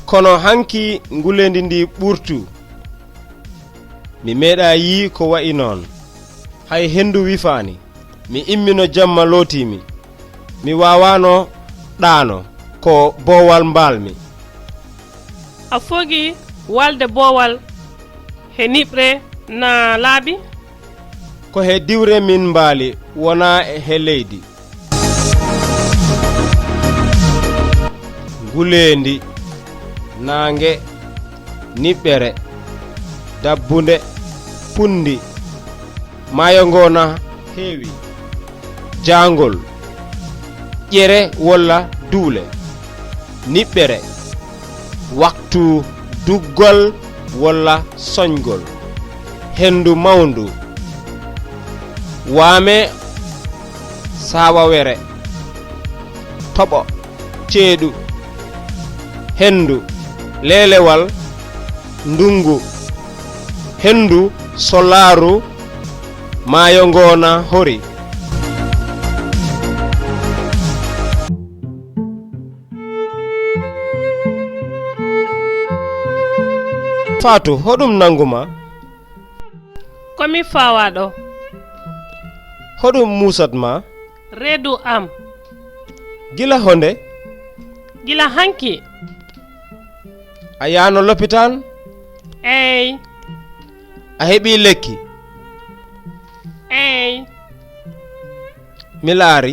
kono hanki ngulendi ndi ɓurtu mi meeɗa yi ko wa'i noon hay hendu wifani mi immino jamma lootimi mi wawano ɗaano ko boowal mbalmi a fogi walde boowal he niɓre na laabi ko he diwre min mbaali wona he leydi ngulendi naange niɓɓere dabbunde pundi maayo ngona heewi jaangol ƴere walla duule niɓɓere waktu duggol walla soñgol hendu mawndu waame saawawere toɓo ceeɗu hendu leelewal ndungu hendu solaaru maayo ngona hori Fatou hoɗum nanguma komi fawaɗo hoɗum musatma reedu am gila honde gila hanki a yano l'hôpital ey a heɓi lekki ey mi laari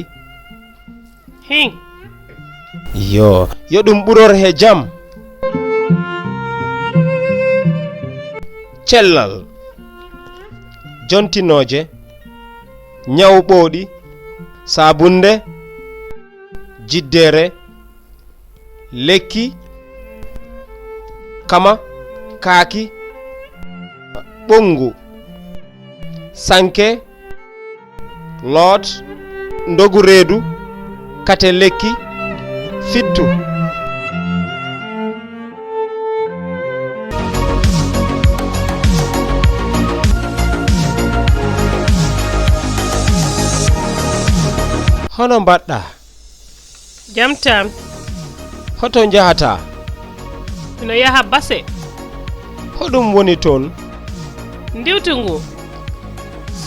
hin yo ɗum ɓuror he jam cellal jontinoje ñawɓooɗi sabunde jiddere lekki kama kaaki ɓongu sanke lot ndogu reedu kate lekki fittu hono mbaɗɗa jam tam hoto njahata ino yaha base hoɗum woni toon ndiwtu ngu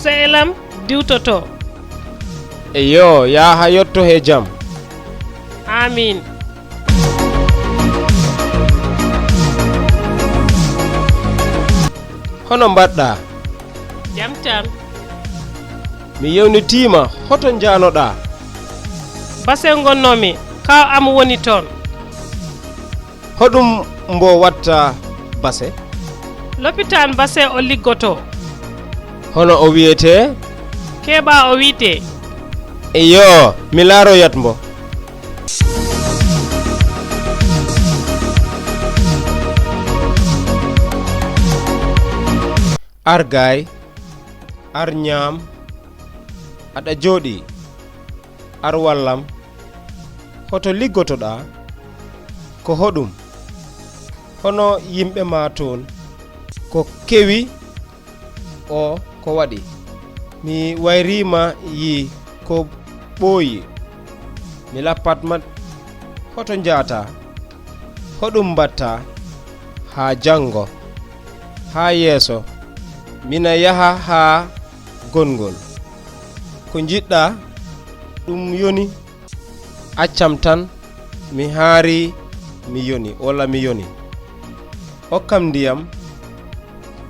seelam diwtoto eyo yaha yotto he jam amin hono mbaɗɗa jam tam mi yewnitima hoto janoɗa base gonnomi kaw am woni toon hoɗum mbo watta base l'hôpital base o liggoto hono o wiyete keɓa o wiite eyo mi laaroyat mbo ar gay ar ñaam aɗa jooɗi ar wallam hoto liggotoɗa ko hoɗum hono yimɓe ma toon ko kewi o ko waɗi mi wayrima yi ko ɓooyi mi lappatma hoto njata hoɗum mbatta ha jango ha yeeso mina yaha ha gongol ko jiɗɗa ɗum yoni accam tan mi haari mi yoni walla mi yoni hokkam ndiyam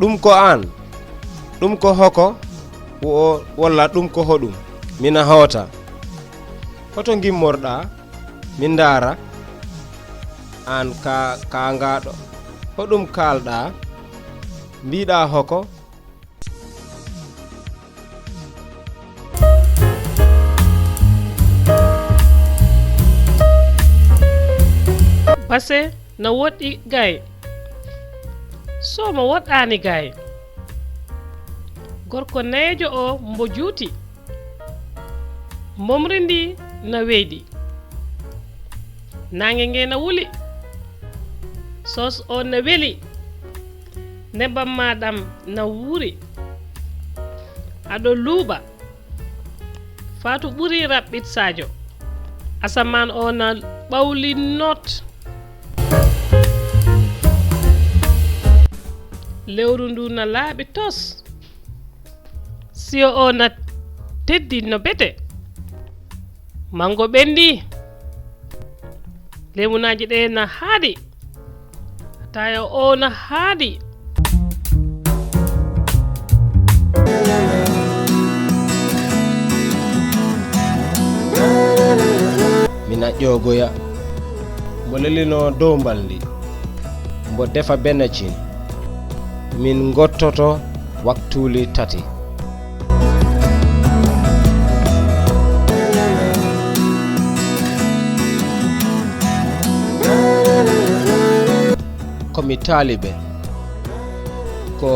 ɗum ko an ɗum ko hoko walla ɗum ko hoɗum mina hota hoto gimmorɗa mi ndaara an ka ngaɗo hoɗum kalɗa mbiɗa hoko base no woɗɗi gay so mo woɗɗani gay gorko neejo o mbo juuti momri ndi na weeɗi nange nge na wuli sos o na weli nebam maɗam na wuuri aɗo luuɓa Fatou ɓuri raɓɓit Sadio asaman o na ɓawli not lewru ndu na laaɓi tos siyo o na teddi no bete mango ɓendi lemunaji ɗe na haaɗi taya o na haaɗi mina ƴogoya mbo lelino dow mbaldi mbo defa benacin min gottoto waktuli tati komi taalibe ko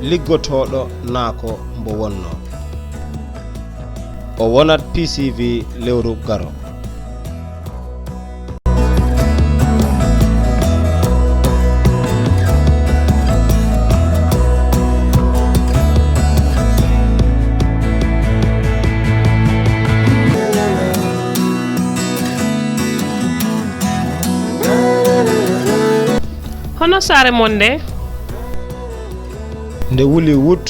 liggotoɗo naako mbo wonno o wonat PCV lewru garo hono saare mon nde wuli wut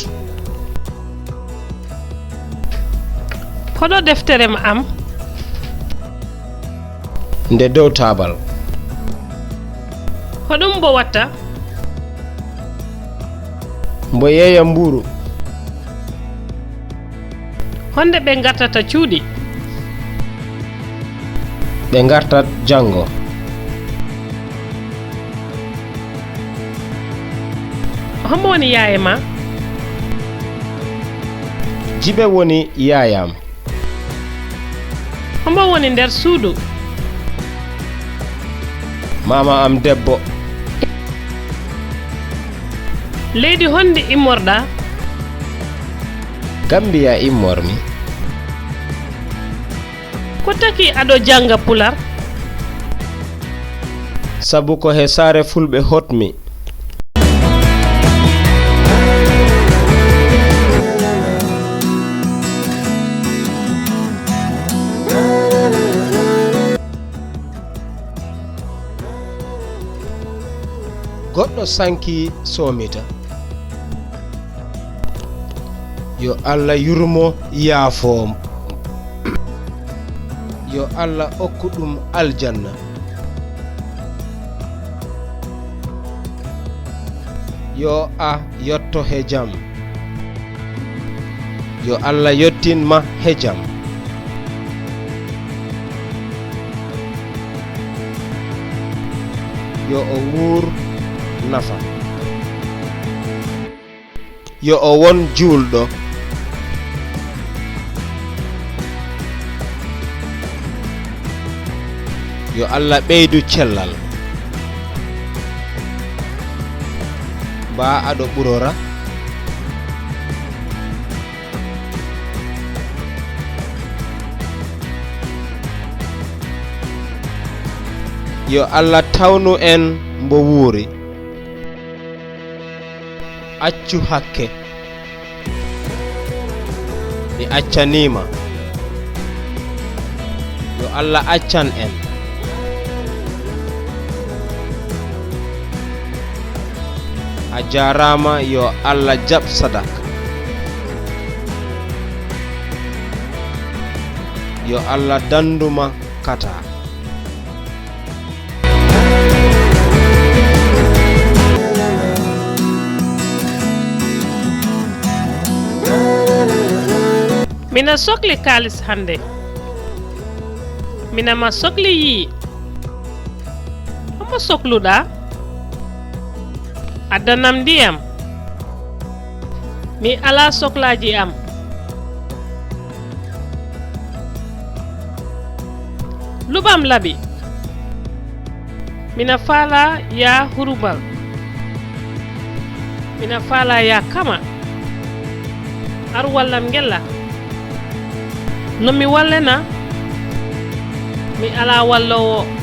hoɗo deftere ma am nde dow taabal hoɗum mbo watta mbo yeeya mburu honde ɓe gartata cuuɗi ɓe gartat janngo hombo woni yaaye ma jibe woni yaayam hombo woni nder suudu mama am debbo leydi honde immorɗa Gambia immormi ko taki aɗo janga pular sabu ko he saare fulɓe hotmi goɗɗo sanki soomita yo Allah yurmo yaafo yo Allah okku ɗum aljanna yo a yotto he jam yo Allah yottinma he jam yo o wuur nafa yo o won juulɗo yo Allah ɓeydu cellal ba aɗo ɓurora yo Allah tawnu en mbo wuuri accu hakke mi accanima yo Allah accan en a jarama yo Allah jab sadak yo Allah danduma kata mina sohli kalis hande mina ma sohli yi homo sohluɗa addanam ndiyam mi ala sohlaji am lubam laɓi mina faala ya hurubal mina faala ya kama ar wallam ngella no mi wallena mi ala wallowo